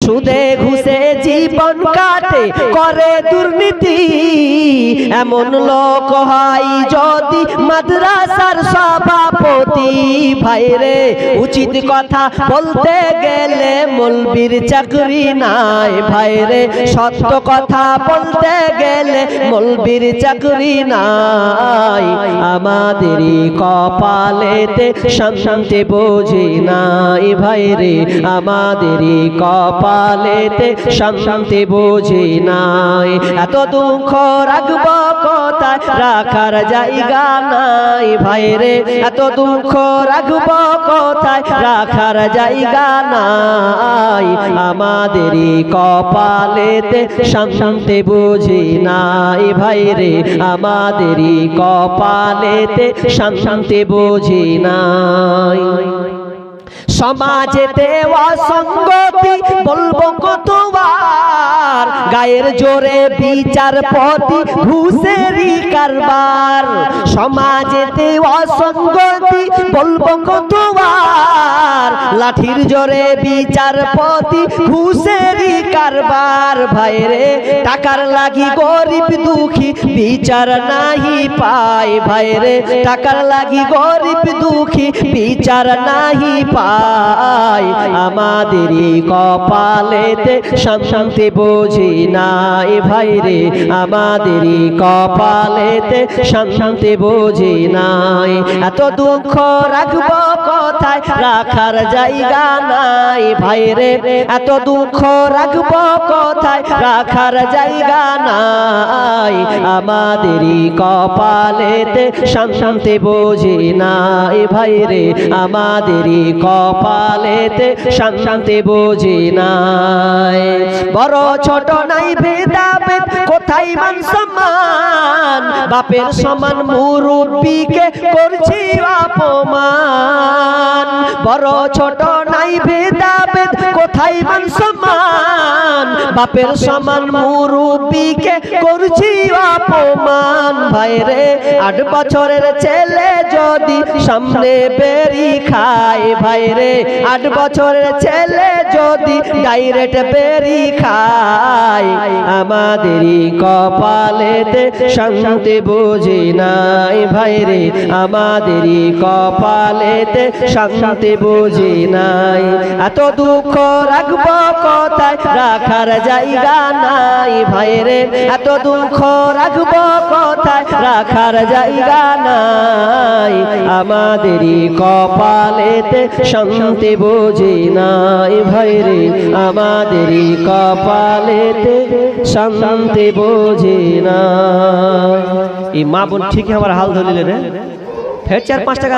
সুদে ঘুষে জীবন কাটে করে দুর্নীতি এমন লোক হয় যদি মাদ্রাসার সভাপতি ভাইরে উচিত কথা বলতে গেলে মৌলবীর চাকরি নাই ভাইরে সত্য কথা বলতে গেলে মৌলবীর চাকরি নাই আমাদেরই কপালেতে শান্তি বুঝি নাই ভাইরে আমাদেরই কপালেতে শান্তি বুঝি নাই এত দুঃখ রাখবো কোথায় রাখার জায়গা নাই ভাইরে এত দুঃখ রাখবো কোথায় রাখার জায়গা নাই আমাদেরই কপালেতে শান্তি বুঝি নাই ভাইরে আমাদেরই কপালেতে শান্তি বুঝি নাই সমাজেতে অসঙ্গতি বলবো কতবার গায়ের জোরে বিচারপতি ঘুষেরই কারবার সমাজেতে অসঙ্গতি বলবো কতবার লাঠির জোরে বিচারপতি ঘুষেরই কারবার ভাইরে টাকার লাগি গরিব দুঃখী বিচার নাহি পায় ভাইরে টাকার লাগি গরিব দুঃখী বিচার নাহি পায় আমাদেরই কপালেতে শান্তি বুঝি নাই ভাইরে আমাদেরই কপালেতে শান্তি বুঝি নাই এত দুঃখ রাখবো কোথায় রাখার জায়গা নাই ভাইরে এত দুঃখ রাখবো কোথায় রাখার জায়গা নাই আমাদেরই কপালেতে শান্তি বুঝি নাই ভাইরে আমাদেরই কপালেতে শান্তি বুঝি নাই বড় ছোট নাই ভেদাভেদ কোথায় মান সম্মান বাপের সমান মুরব্বিকে করছি অপমান বড় ছোট নাই ভেদাভেদ কোথায় মান সম্মান বাপের সমান মুরব্বিকে করছি অপমান ভাইরে 8 বছরের ছেলে যদি সামনে বেরি খায় ভাইরে 8 বছরের ছেলে যদি ডাইরেক্ট বেরি খায় আমাদেরই কপালেতে শান্তি বুঝি নাই ভাইরে আমাদেরই কপালেতে শান্তি বুঝি নাই এত দুঃখ রাখবো কোথায় রাখার জায়গা নাই ভাইরে এত দুঃখ রাখবো কোথায় রাখার জায়গা নাই আমাদেরই কপালেতে শান্তি বুঝি নাই ভাইরে আমাদেরই কপালেতে শান্তি বুঝি নাই এই মা বোন ঠিকই আমার হাল ধরিলেন ফের 4-5 টাকা